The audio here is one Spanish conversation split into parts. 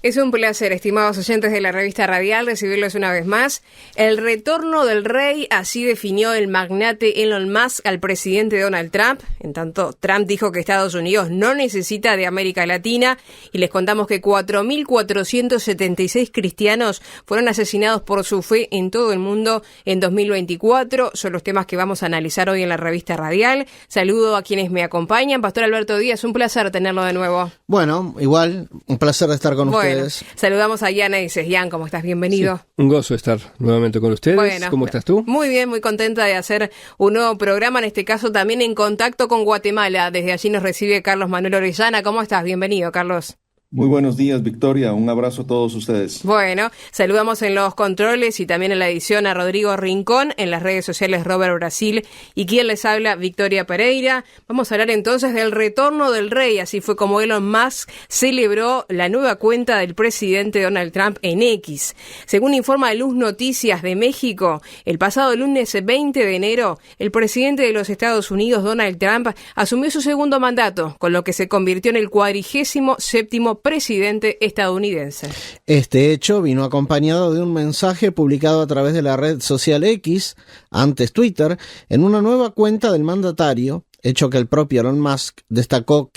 Es un placer, estimados oyentes de la revista Radial, recibirlos una vez más. El retorno del rey, así definió el magnate Elon Musk al presidente Donald Trump. En tanto, Trump dijo que Estados Unidos no necesita de América Latina y les contamos que 4.476 cristianos fueron asesinados por su fe en todo el mundo en 2024. Son los temas que vamos a analizar hoy en la revista Radial. Saludo a quienes me acompañan. Pastor Alberto Díaz, un placer tenerlo de nuevo. Bueno, igual, un placer de estar con ustedes. Saludamos a Yana y Jan, ¿cómo estás? Bienvenido. Sí, un gozo estar nuevamente con ustedes. Bueno, ¿cómo estás tú? Muy bien, muy contenta de hacer un nuevo programa, en este caso también en contacto con Guatemala. Desde allí nos recibe Carlos Manuel Orellana. ¿Cómo estás? Bienvenido, Carlos. Muy buenos días, Victoria. Un abrazo a todos ustedes. Bueno, saludamos en los controles y también en la edición a Rodrigo Rincón, en las redes sociales Robert Brasil y quien les habla, Victoria Pereira. Vamos a hablar entonces del retorno del rey. Así fue como Elon Musk celebró la nueva cuenta del presidente Donald Trump en X. Según informa Luz Noticias de México, el pasado lunes 20 de enero, el presidente de los Estados Unidos, Donald Trump, asumió su segundo mandato, con lo que se convirtió en el 47º presidente estadounidense. Este hecho vino acompañado de un mensaje publicado a través de la red social X, antes Twitter, en una nueva cuenta del mandatario, hecho que el propio Elon Musk destacó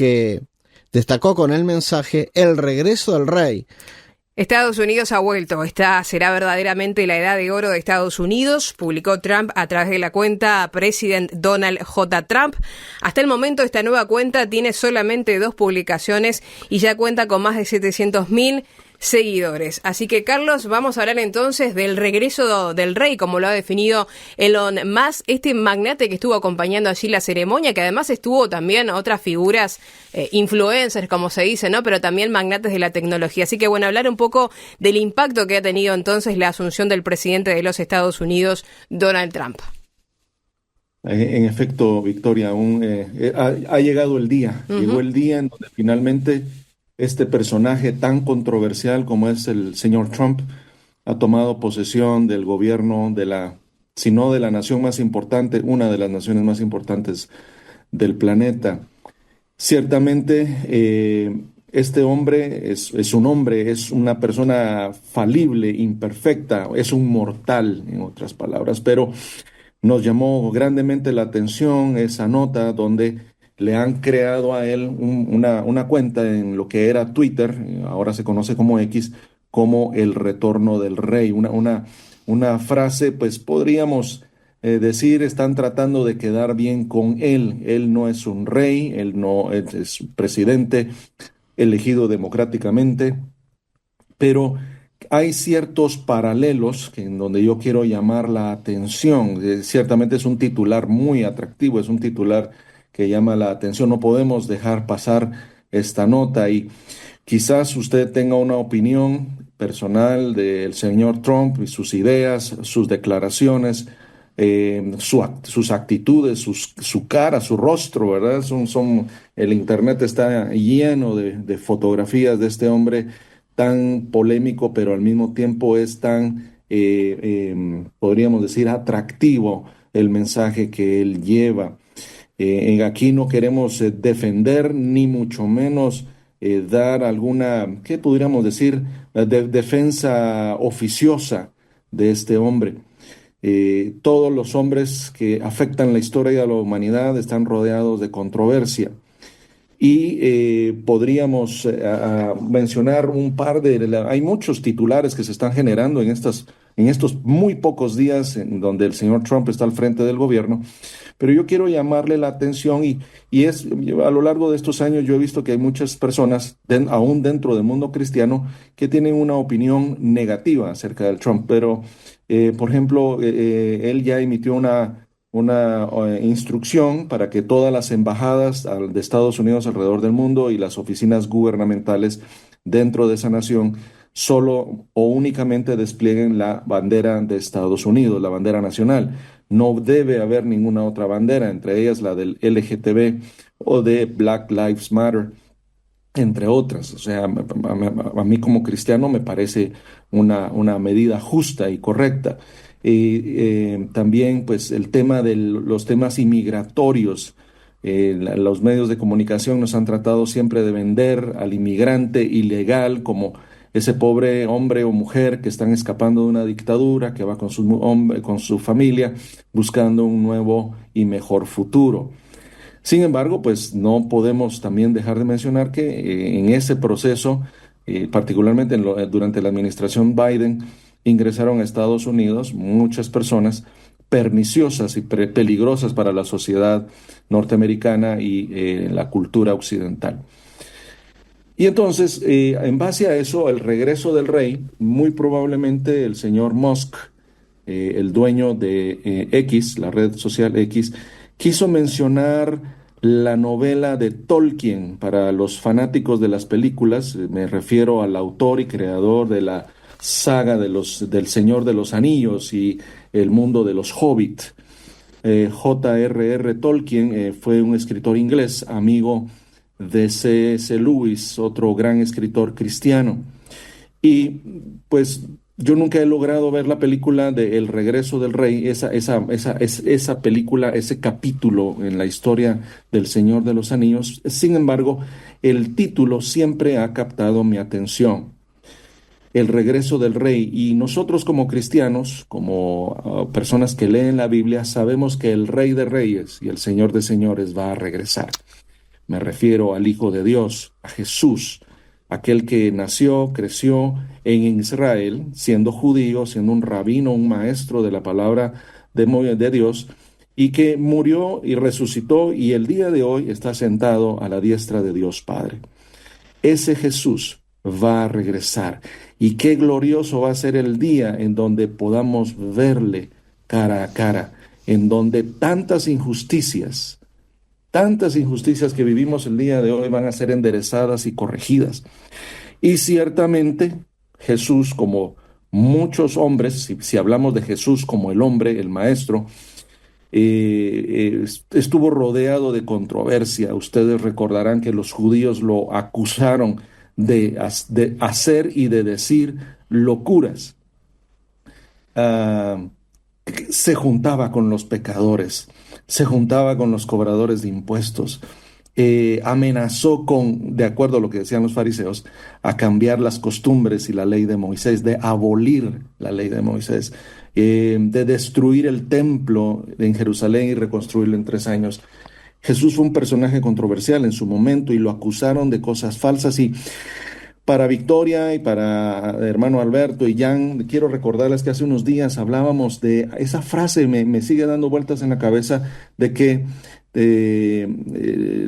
con el mensaje "El regreso del rey". Estados Unidos ha vuelto. Esta será verdaderamente la edad de oro de Estados Unidos, publicó Trump a través de la cuenta President Donald J. Trump. Hasta el momento esta nueva cuenta tiene solamente 2 publicaciones y ya cuenta con más de 700.000 seguidores. Así que, Carlos, vamos a hablar entonces del regreso del rey, como lo ha definido Elon Musk, este magnate que estuvo acompañando allí la ceremonia, que además estuvo también otras figuras, influencers, como se dice, ¿no? Pero también magnates de la tecnología. Así que, bueno, hablar un poco del impacto que ha tenido entonces la asunción del presidente de los Estados Unidos, Donald Trump. En efecto, Victoria, ha llegado el día. Llegó el día en donde finalmente este personaje tan controversial como es el señor Trump ha tomado posesión del gobierno si no de la nación más importante, una de las naciones más importantes del planeta. Ciertamente, este hombre es un hombre, es una persona falible, imperfecta, es un mortal, en otras palabras, pero nos llamó grandemente la atención esa nota donde le han creado a él una cuenta en lo que era Twitter, ahora se conoce como X, como el retorno del rey. Una frase, pues podríamos decir, están tratando de quedar bien con él. Él no es un rey, él es un presidente elegido democráticamente, pero hay ciertos paralelos en donde yo quiero llamar la atención. Ciertamente es un titular muy atractivo, es un titular que llama la atención. No podemos dejar pasar esta nota y quizás usted tenga una opinión personal del señor Trump y sus ideas, sus declaraciones, sus actitudes, su cara, su rostro, ¿verdad? El internet está lleno de fotografías de este hombre tan polémico, pero al mismo tiempo es tan, podríamos decir, atractivo el mensaje que él lleva. Aquí no queremos defender ni mucho menos dar alguna, ¿qué podríamos decir?, defensa oficiosa de este hombre. Todos los hombres que afectan la historia de la humanidad están rodeados de controversia. Y podríamos mencionar un par hay muchos titulares que se están generando en estos muy pocos días en donde el señor Trump está al frente del gobierno, pero yo quiero llamarle la atención y a lo largo de estos años yo he visto que hay muchas personas, aún dentro del mundo cristiano, que tienen una opinión negativa acerca del Trump, pero por ejemplo, él ya emitió una instrucción para que todas las embajadas de Estados Unidos alrededor del mundo y las oficinas gubernamentales dentro de esa nación solo o únicamente desplieguen la bandera de Estados Unidos, la bandera nacional. No debe haber ninguna otra bandera, entre ellas la del LGTB o de Black Lives Matter, entre otras. O sea, a mí como cristiano me parece una medida justa y correcta. También pues el tema de los temas inmigratorios. Los medios de comunicación nos han tratado siempre de vender al inmigrante ilegal como ese pobre hombre o mujer que están escapando de una dictadura, que va con su familia buscando un nuevo y mejor futuro. Sin embargo, pues no podemos también dejar de mencionar que en ese proceso, particularmente durante la administración Biden, ingresaron a Estados Unidos muchas personas perniciosas y peligrosas para la sociedad norteamericana y la cultura occidental. Y entonces, en base a eso, el regreso del rey, muy probablemente el señor Musk, el dueño de X, la red social X, quiso mencionar la novela de Tolkien. Para los fanáticos de las películas, me refiero al autor y creador de la saga del Señor de los Anillos y el mundo de los Hobbit. J.R.R. Tolkien fue un escritor inglés, amigo de C.S. Lewis, otro gran escritor cristiano. Y pues yo nunca he logrado ver la película de El Regreso del Rey, esa película, ese capítulo en la historia del Señor de los Anillos. Sin embargo, el título siempre ha captado mi atención. El Regreso del Rey. Y nosotros como cristianos, como personas que leen la Biblia, sabemos que el Rey de Reyes y el Señor de Señores va a regresar. Me refiero al Hijo de Dios, a Jesús, aquel que nació, creció en Israel, siendo judío, siendo un rabino, un maestro de la palabra de Dios, y que murió y resucitó y el día de hoy está sentado a la diestra de Dios Padre. Ese Jesús va a regresar. Y qué glorioso va a ser el día en donde podamos verle cara a cara, en donde tantas injusticias que vivimos el día de hoy van a ser enderezadas y corregidas. Y ciertamente Jesús, como muchos hombres, si hablamos de Jesús como el hombre, el maestro, estuvo rodeado de controversia. Ustedes recordarán que los judíos lo acusaron de hacer y de decir locuras. Se juntaba con los pecadores, se juntaba con los cobradores de impuestos, amenazó de acuerdo a lo que decían los fariseos, a cambiar las costumbres y la ley de Moisés, de abolir la ley de Moisés, de destruir el templo en Jerusalén y reconstruirlo en 3 años. Jesús fue un personaje controversial en su momento y lo acusaron de cosas falsas. Y para Victoria y para hermano Alberto y Jan, quiero recordarles que hace unos días hablábamos de esa frase, me sigue dando vueltas en la cabeza, de que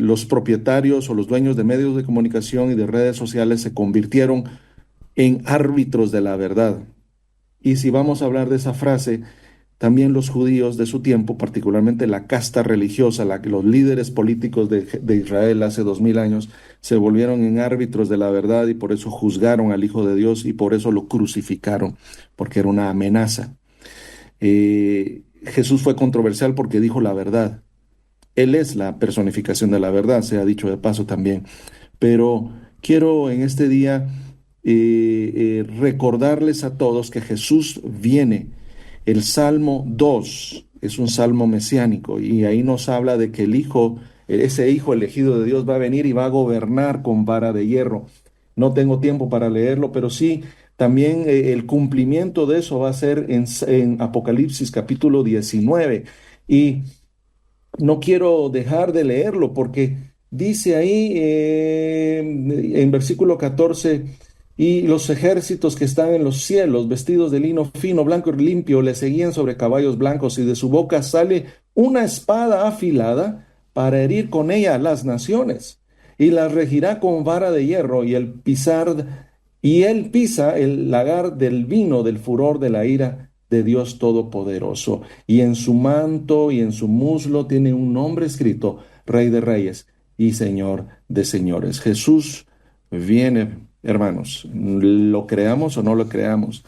los propietarios o los dueños de medios de comunicación y de redes sociales se convirtieron en árbitros de la verdad. Y si vamos a hablar de esa frase, también los judíos de su tiempo, particularmente la casta religiosa, los líderes políticos de Israel hace 2000 años, se volvieron en árbitros de la verdad y por eso juzgaron al Hijo de Dios y por eso lo crucificaron, porque era una amenaza. Jesús fue controversial porque dijo la verdad. Él es la personificación de la verdad, se ha dicho de paso también. Pero quiero en este día recordarles a todos que Jesús viene. El Salmo 2 es un salmo mesiánico y ahí nos habla de que ese hijo elegido de Dios va a venir y va a gobernar con vara de hierro. No tengo tiempo para leerlo, pero sí, también el cumplimiento de eso va a ser en Apocalipsis capítulo 19. Y no quiero dejar de leerlo porque dice ahí en versículo 14... Y los ejércitos que están en los cielos, vestidos de lino fino, blanco y limpio, le seguían sobre caballos blancos, y de su boca sale una espada afilada para herir con ella a las naciones, y las regirá con vara de hierro, y él pisa el lagar del vino del furor de la ira de Dios Todopoderoso. Y en su manto y en su muslo tiene un nombre escrito: Rey de Reyes y Señor de Señores. Jesús viene, hermanos, lo creamos o no lo creamos.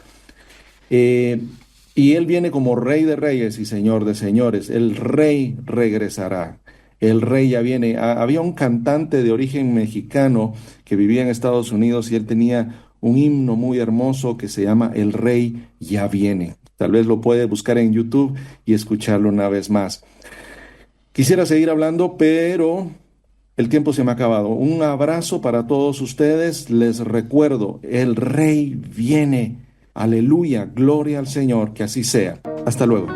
Y Él viene como Rey de Reyes y Señor de Señores. El Rey regresará. El Rey ya viene. Había un cantante de origen mexicano que vivía en Estados Unidos y él tenía un himno muy hermoso que se llama El Rey ya viene. Tal vez lo puede buscar en YouTube y escucharlo una vez más. Quisiera seguir hablando, pero El tiempo se me ha acabado. Un abrazo para todos ustedes. Les recuerdo, el Rey viene. Aleluya, gloria al Señor, que así sea. Hasta luego.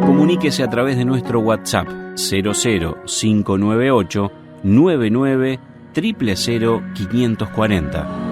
Comuníquese a través de nuestro WhatsApp 00598 99 000 540.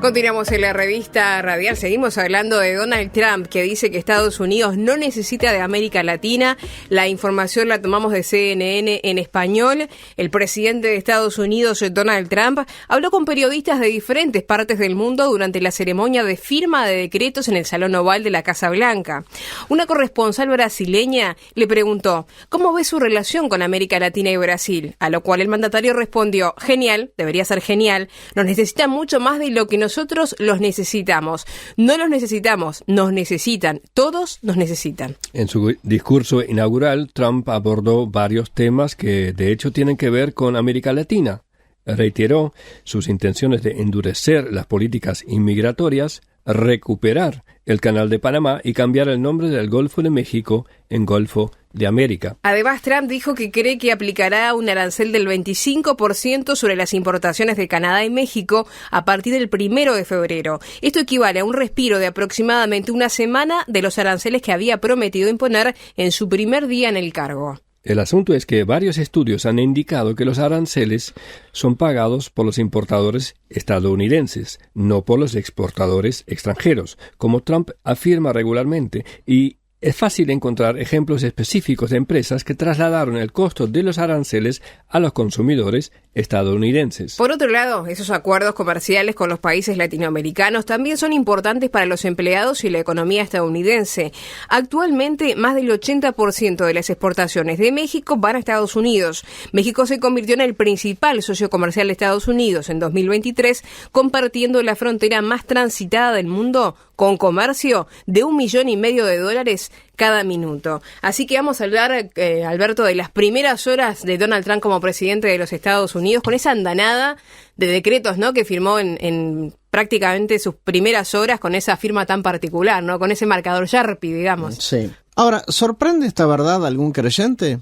Continuamos en la revista Radial, seguimos hablando de Donald Trump, que dice que Estados Unidos no necesita de América Latina. La información la tomamos de CNN en español. El presidente de Estados Unidos, Donald Trump, habló con periodistas de diferentes partes del mundo durante la ceremonia de firma de decretos en el Salón Oval de la Casa Blanca. Una corresponsal brasileña le preguntó cómo ve su relación con América Latina y Brasil, a lo cual el mandatario respondió: genial, debería ser genial, nos necesitan mucho más de lo que nosotros los necesitamos. No los necesitamos, nos necesitan. Todos nos necesitan. En su discurso inaugural, Trump abordó varios temas que de hecho tienen que ver con América Latina. Reiteró sus intenciones de endurecer las políticas inmigratorias, recuperar el Canal de Panamá y cambiar el nombre del Golfo de México en Golfo de América. Además, Trump dijo que cree que aplicará un arancel del 25% sobre las importaciones de Canadá y México a partir del 1 de febrero. Esto equivale a un respiro de aproximadamente una semana de los aranceles que había prometido imponer en su primer día en el cargo. El asunto es que varios estudios han indicado que los aranceles son pagados por los importadores estadounidenses, no por los exportadores extranjeros, como Trump afirma regularmente, y es fácil encontrar ejemplos específicos de empresas que trasladaron el costo de los aranceles a los consumidores estadounidenses. Por otro lado, esos acuerdos comerciales con los países latinoamericanos también son importantes para los empleados y la economía estadounidense. Actualmente, más del 80% de las exportaciones de México van a Estados Unidos. México se convirtió en el principal socio comercial de Estados Unidos en 2023, compartiendo la frontera más transitada del mundo con comercio de $1,5 millones cada minuto. Así que vamos a hablar, Alberto, de las primeras horas de Donald Trump como presidente de los Estados Unidos, con esa andanada de decretos, ¿no?, que firmó en prácticamente sus primeras horas, con esa firma tan particular, ¿no?, con ese marcador Sharpie, digamos. Sí. Ahora, ¿sorprende esta verdad a algún creyente?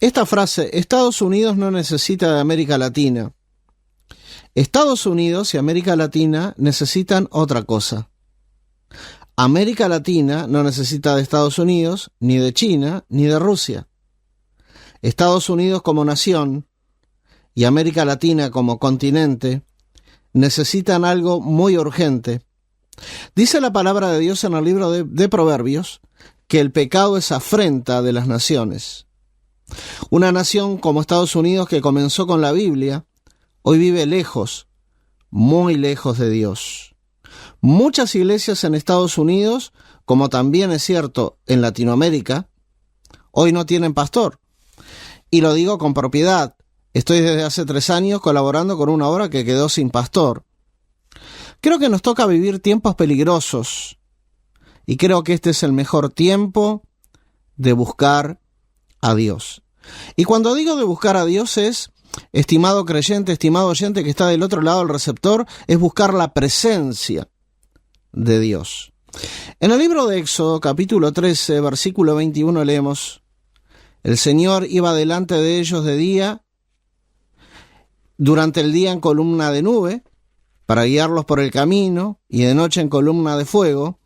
Esta frase, Estados Unidos no necesita de América Latina. Estados Unidos y América Latina necesitan otra cosa. América Latina no necesita de Estados Unidos, ni de China, ni de Rusia. Estados Unidos como nación y América Latina como continente necesitan algo muy urgente. Dice la palabra de Dios en el libro de Proverbios que el pecado es afrenta de las naciones. Una nación como Estados Unidos, que comenzó con la Biblia, hoy vive lejos, muy lejos de Dios. Muchas iglesias en Estados Unidos, como también es cierto en Latinoamérica, hoy no tienen pastor. Y lo digo con propiedad. Estoy desde hace 3 años colaborando con una obra que quedó sin pastor. Creo que nos toca vivir tiempos peligrosos. Y creo que este es el mejor tiempo de buscar a Dios. Y cuando digo de buscar a Dios es, estimado creyente, estimado oyente que está del otro lado del receptor, es buscar la presencia de Dios. En el libro de Éxodo, capítulo 13, versículo 21, leemos: el Señor iba delante de ellos de día, durante el día en columna de nube, para guiarlos por el camino, y de noche en columna de fuego,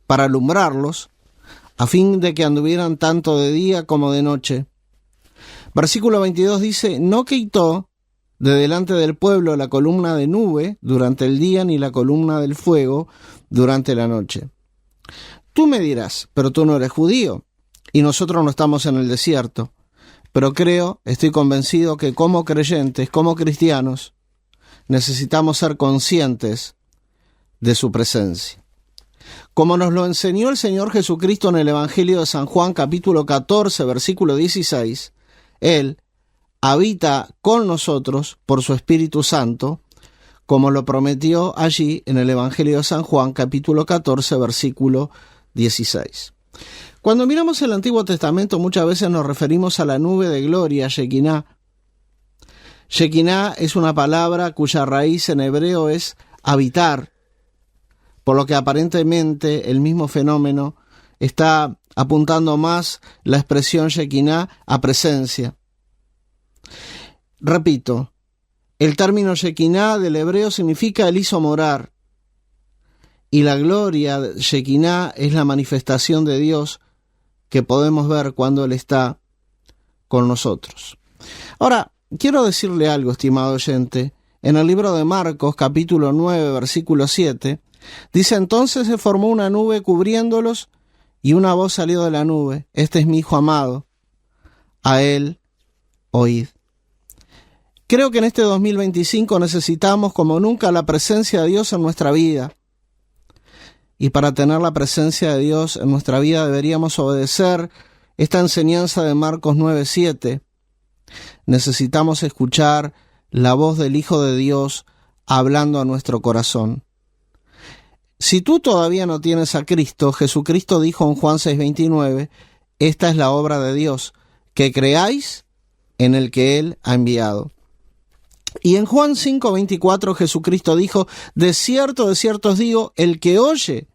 para alumbrarlos, a fin de que anduvieran tanto de día como de noche. Versículo 22 dice: no quitó de delante del pueblo la columna de nube durante el día, ni la columna del fuego durante la noche. Tú me dirás, pero tú no eres judío, y nosotros no estamos en el desierto. Pero estoy convencido que como creyentes, como cristianos, necesitamos ser conscientes de su presencia. Como nos lo enseñó el Señor Jesucristo en el Evangelio de San Juan, capítulo 14, versículo 16, Él habita con nosotros por su Espíritu Santo, como lo prometió allí en el Evangelio de San Juan, capítulo 14, versículo 16. Cuando miramos el Antiguo Testamento, muchas veces nos referimos a la nube de gloria, Shekinah. Shekinah es una palabra cuya raíz en hebreo es habitar. por lo que aparentemente el mismo fenómeno está apuntando más la expresión Shekinah a presencia. Repito, el término Shekinah del hebreo significa él hizo morar, y la gloria de Shekinah es la manifestación de Dios que podemos ver cuando Él está con nosotros. Ahora, quiero decirle algo, estimado oyente. En el libro de Marcos, capítulo 9, versículo 7, dice: entonces se formó una nube cubriéndolos, y una voz salió de la nube: este es mi Hijo amado, a Él oíd. Creo que en este 2025 necesitamos como nunca la presencia de Dios en nuestra vida. Y para tener la presencia de Dios en nuestra vida deberíamos obedecer esta enseñanza de Marcos 9:7. Necesitamos escuchar la voz del Hijo de Dios hablando a nuestro corazón. Si tú todavía no tienes a Cristo, Jesucristo dijo en Juan 6:29, esta es la obra de Dios, que creáis en el que Él ha enviado. Y en Juan 5:24 Jesucristo dijo: de cierto os digo, el que oye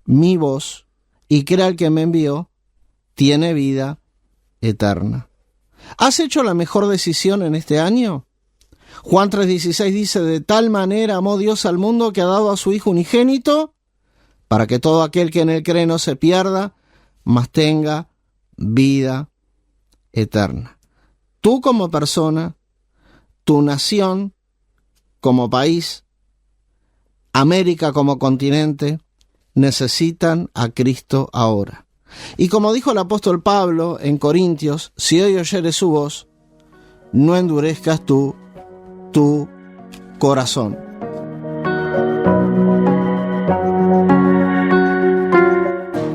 mi voz y crea al que me envió, tiene vida eterna. ¿Has hecho la mejor decisión en este año? Juan 3:16 dice: de tal manera amó Dios al mundo que ha dado a su Hijo unigénito, para que todo aquel que en él cree no se pierda, mas tenga vida eterna. Tú como persona, tu nación como país, América como continente, necesitan a Cristo ahora. Y como dijo el apóstol Pablo en Corintios: si hoy oyeres su voz, no endurezcas tu corazón.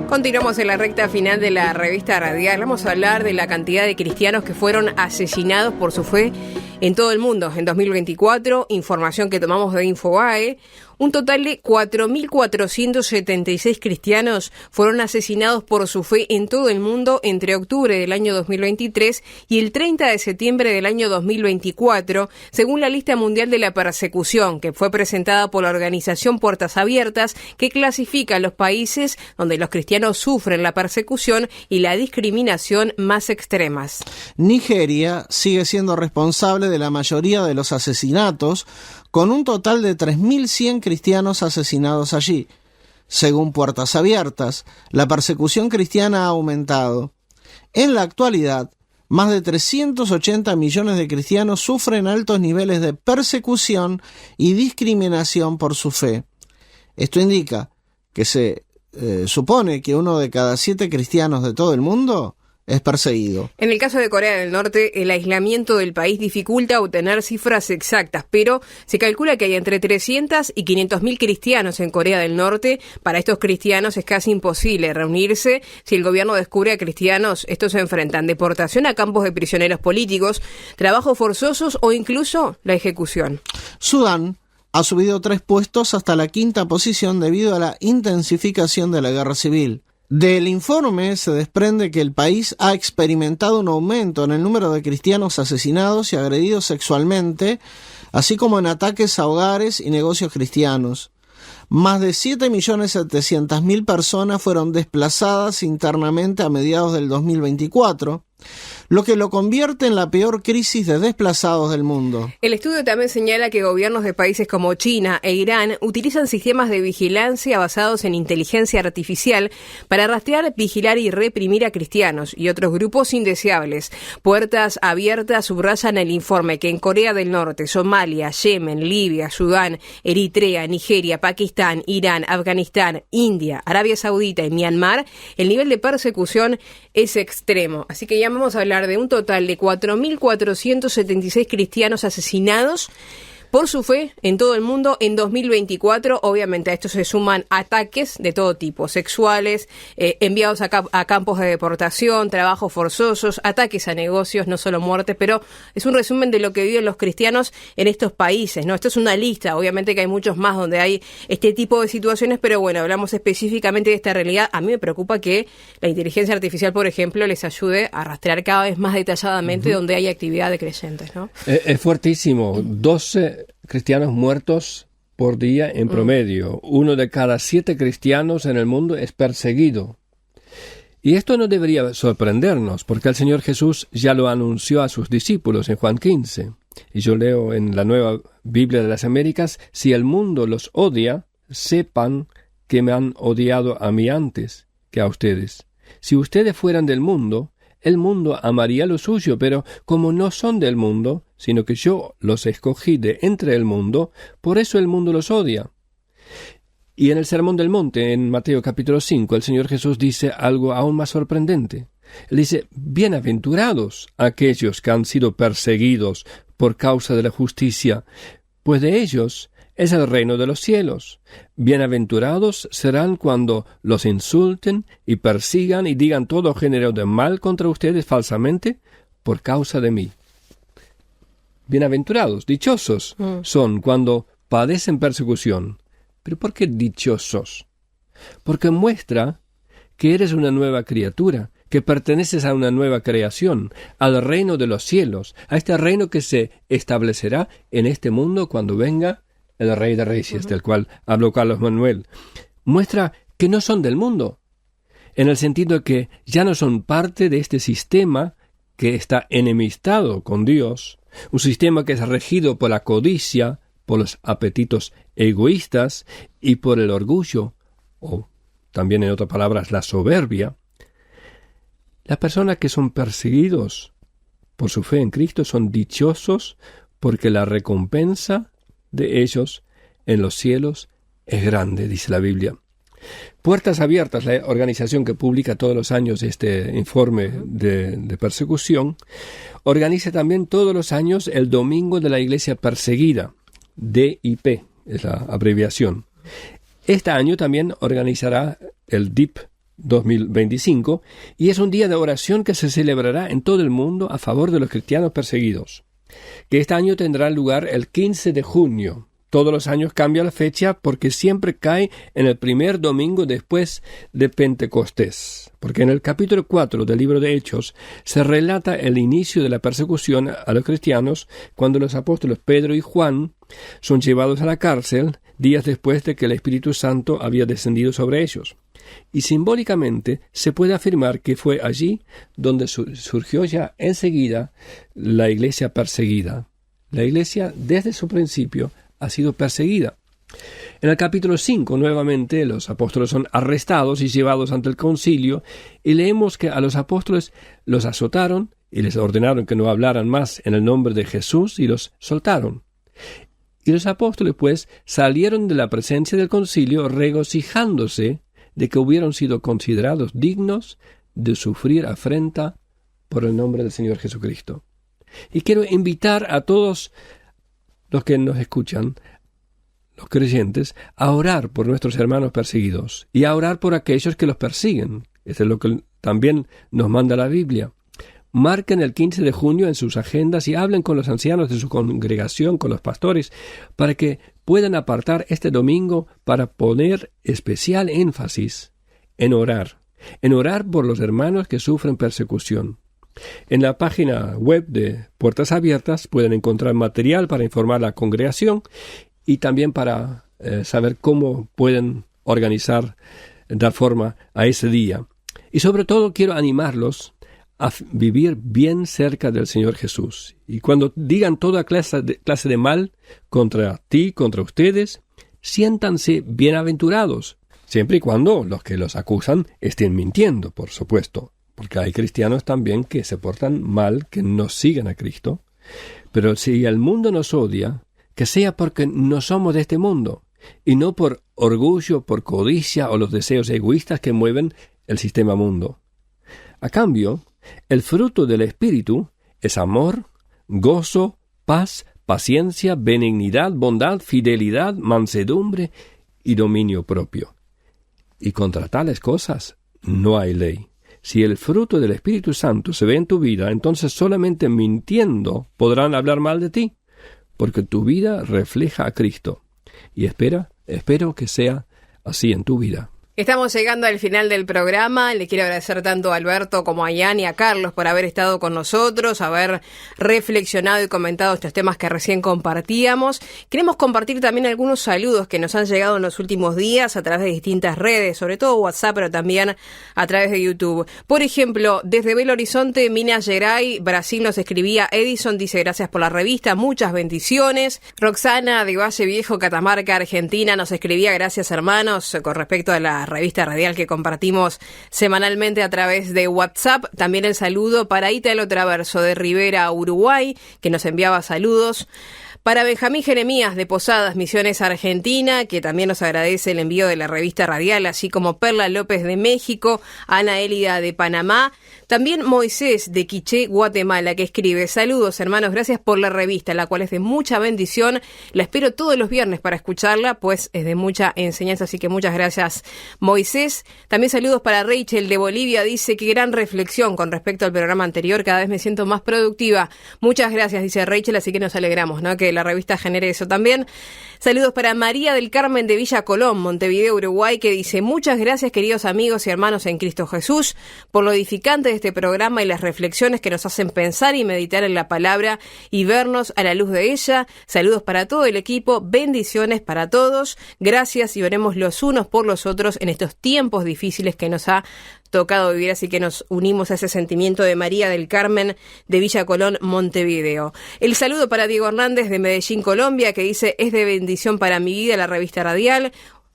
Continuamos en la recta final de la revista radial. Vamos a hablar de la cantidad de cristianos que fueron asesinados por su fe en todo el mundo en 2024. Información que tomamos de Infobae. Un total de 4.476 cristianos fueron asesinados por su fe en todo el mundo entre octubre del año 2023 y el 30 de septiembre del año 2024, según la lista mundial de la persecución, que fue presentada por la organización Puertas Abiertas, que clasifica los países donde los cristianos sufren la persecución y la discriminación más extremas. Nigeria sigue siendo responsable de la mayoría de los asesinatos, con un total de 3.100 cristianos asesinados allí. Según Puertas Abiertas, la persecución cristiana ha aumentado. En la actualidad, más de 380 millones de cristianos sufren altos niveles de persecución y discriminación por su fe. Esto indica que se supone que 1 de cada 7 cristianos de todo el mundo es perseguido. En el caso de Corea del Norte, el aislamiento del país dificulta obtener cifras exactas, pero se calcula que hay entre 300 y 500.000 cristianos en Corea del Norte. Para estos cristianos es casi imposible reunirse. Si el gobierno descubre a cristianos, estos se enfrentan deportación a campos de prisioneros políticos, trabajos forzosos o incluso la ejecución. Sudán ha subido 3 puestos hasta la 5ª posición debido a la intensificación de la guerra civil. Del informe se desprende que el país ha experimentado un aumento en el número de cristianos asesinados y agredidos sexualmente, así como en ataques a hogares y negocios cristianos. Más de 7.700.000 personas fueron desplazadas internamente a mediados del 2024, lo que lo convierte en la peor crisis de desplazados del mundo. El estudio también señala que gobiernos de países como China e Irán utilizan sistemas de vigilancia basados en inteligencia artificial para rastrear, vigilar y reprimir a cristianos y otros grupos indeseables. Puertas Abiertas subrayan el informe que en Corea del Norte, Somalia, Yemen, Libia, Sudán, Eritrea, Nigeria, Pakistán, Irán, Afganistán, India, Arabia Saudita y Myanmar, el nivel de persecución es extremo. Así que ya vamos a hablar de un total de 4.476 cristianos asesinados por su fe en todo el mundo en 2024. Obviamente a esto se suman ataques de todo tipo, sexuales, enviados a campos de deportación, trabajos forzosos, ataques a negocios, no solo muertes, pero es un resumen de lo que viven los cristianos en estos países, ¿no? Esto es una lista, obviamente que hay muchos más donde hay este tipo de situaciones, pero bueno, hablamos específicamente de esta realidad. A mí me preocupa que la inteligencia artificial, por ejemplo, les ayude a rastrear cada vez más detalladamente donde hay actividad de creyentes, ¿no? Es fuertísimo. 12 cristianos muertos por día en promedio. 1 de cada 7 cristianos en el mundo es perseguido. Y esto no debería sorprendernos, porque el Señor Jesús ya lo anunció a sus discípulos en Juan 15. Y yo leo en la Nueva Biblia de las Américas: si el mundo los odia, sepan que me han odiado a mí antes que a ustedes. Si ustedes fueran del mundo, el mundo amaría lo suyo, pero como no son del mundo, sino que yo los escogí de entre el mundo, por eso el mundo los odia. Y en el Sermón del Monte, en Mateo capítulo 5, el Señor Jesús dice algo aún más sorprendente. Él dice: bienaventurados aquellos que han sido perseguidos por causa de la justicia, pues de ellos es el reino de los cielos. Bienaventurados serán cuando los insulten y persigan y digan todo género de mal contra ustedes falsamente por causa de mí. Bienaventurados, dichosos son cuando padecen persecución. ¿Pero por qué dichosos? Porque muestra que eres una nueva criatura, que perteneces a una nueva creación, al reino de los cielos, a este reino que se establecerá en este mundo cuando venga el Rey de Reyes, del cual habló Carlos Manuel. Muestra que no son del mundo, en el sentido de que ya no son parte de este sistema que está enemistado con Dios, un sistema que es regido por la codicia, por los apetitos egoístas y por el orgullo, o también en otras palabras la soberbia. Las personas que son perseguidos por su fe en Cristo son dichosos porque la recompensa de ellos en los cielos es grande, dice la Biblia. Puertas Abiertas, la organización que publica todos los años este informe de persecución, organiza también todos los años el Domingo de la Iglesia Perseguida, DIP es la abreviación. Este año también organizará el DIP 2025 y es un día de oración que se celebrará en todo el mundo a favor de los cristianos perseguidos, que este año tendrá lugar el 15 de junio. Todos los años cambia la fecha porque siempre cae en el primer domingo después de Pentecostés. Porque en el capítulo 4 del libro de Hechos se relata el inicio de la persecución a los cristianos cuando los apóstoles Pedro y Juan son llevados a la cárcel días después de que el Espíritu Santo había descendido sobre ellos. Y simbólicamente se puede afirmar que fue allí donde surgió ya enseguida la iglesia perseguida. La iglesia desde su principio ha sido perseguida. En el capítulo 5, nuevamente, los apóstoles son arrestados y llevados ante el concilio, y leemos que a los apóstoles los azotaron y les ordenaron que no hablaran más en el nombre de Jesús y los soltaron. Y los apóstoles, pues, salieron de la presencia del concilio regocijándose de que hubieran sido considerados dignos de sufrir afrenta por el nombre del Señor Jesucristo. Y quiero invitar a todos los que nos escuchan, los creyentes, a orar por nuestros hermanos perseguidos y a orar por aquellos que los persiguen. Eso es lo que también nos manda la Biblia. Marquen el 15 de junio en sus agendas y hablen con los ancianos de su congregación, con los pastores, para que puedan apartar este domingo para poner especial énfasis en orar por los hermanos que sufren persecución. En la página web de Puertas Abiertas pueden encontrar material para informar a la congregación y también para saber cómo pueden organizar, dar forma a ese día. Y sobre todo quiero animarlos a vivir bien cerca del Señor Jesús. Y cuando digan toda clase de mal contra ti, contra ustedes, siéntanse bienaventurados, siempre y cuando los que los acusan estén mintiendo, por supuesto. Porque hay cristianos también que se portan mal, que no siguen a Cristo. Pero si el mundo nos odia, que sea porque no somos de este mundo, y no por orgullo, por codicia o los deseos egoístas que mueven el sistema mundo. A cambio, el fruto del Espíritu es amor, gozo, paz, paciencia, benignidad, bondad, fidelidad, mansedumbre y dominio propio. Y contra tales cosas no hay ley. Si el fruto del Espíritu Santo se ve en tu vida, entonces solamente mintiendo podrán hablar mal de ti, porque tu vida refleja a Cristo. Y espero que sea así en tu vida. Estamos llegando al final del programa. Le quiero agradecer tanto a Alberto como a Ian y a Carlos por haber estado con nosotros, haber reflexionado y comentado estos temas que recién compartíamos. Queremos compartir también algunos saludos que nos han llegado en los últimos días a través de distintas redes, sobre todo WhatsApp, pero también a través de YouTube. Por ejemplo, desde Belo Horizonte, Minas Gerais, Brasil, nos escribía Edison, dice gracias por la revista, muchas bendiciones. Roxana de Valle Viejo, Catamarca, Argentina, nos escribía gracias hermanos con respecto a la revista radial que compartimos semanalmente a través de WhatsApp. También el saludo para Italo Traverso de Rivera, Uruguay, que nos enviaba saludos. Para Benjamín Jeremías de Posadas, Misiones, Argentina, que también nos agradece el envío de la revista radial, así como Perla López de México, Ana Élida de Panamá. También Moisés de Quiché, Guatemala, que escribe: saludos hermanos, gracias por la revista, la cual es de mucha bendición. La espero todos los viernes para escucharla, pues es de mucha enseñanza, así que muchas gracias Moisés. También saludos para Rachel de Bolivia, dice: qué gran reflexión con respecto al programa anterior, cada vez me siento más productiva. Muchas gracias, dice Rachel, así que nos alegramos, ¿no?, que la revista genere eso también. Saludos para María del Carmen de Villa Colón, Montevideo, Uruguay, que dice: muchas gracias queridos amigos y hermanos en Cristo Jesús por lo edificante de este programa y las reflexiones que nos hacen pensar y meditar en la palabra y vernos a la luz de ella. Saludos para todo el equipo, bendiciones para todos, gracias y oremos los unos por los otros en estos tiempos difíciles que nos ha tocado vivir, así que nos unimos a ese sentimiento de María del Carmen de Villa Colón, Montevideo. El saludo para Diego Hernández de Medellín, Colombia, que dice: es de bendición para mi vida la revista radial.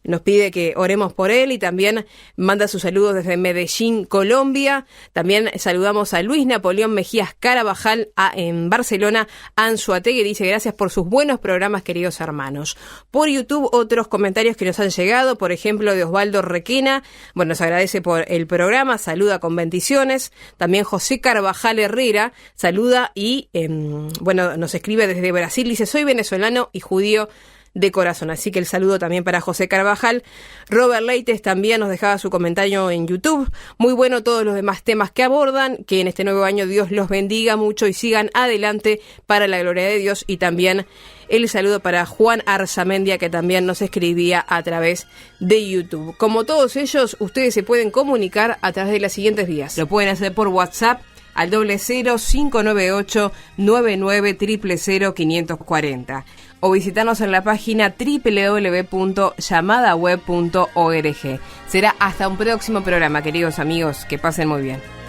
Nos pide que oremos por él y también manda sus saludos desde Medellín, Colombia. También saludamos a Luis Napoleón Mejías Carabajal en Barcelona, Anzuategui, dice: gracias por sus buenos programas, queridos hermanos. Por YouTube, otros comentarios que nos han llegado, por ejemplo, de Osvaldo Requena. Bueno, nos agradece por el programa, saluda con bendiciones. También José Carvajal Herrera saluda y, nos escribe desde Brasil, dice: soy venezolano y judío de corazón. Así que el saludo también para José Carvajal. Robert Leites también nos dejaba su comentario en YouTube. Muy bueno todos los demás temas que abordan, que en este nuevo año Dios los bendiga mucho y sigan adelante para la gloria de Dios. Y también el saludo para Juan Arzamendia, que también nos escribía a través de YouTube. Como todos ellos, ustedes se pueden comunicar a través de las siguientes vías. Lo pueden hacer por WhatsApp al 00-598-99-000-540 o visitarnos en la página www.llamadaweb.org. Será hasta un próximo programa, queridos amigos, que pasen muy bien.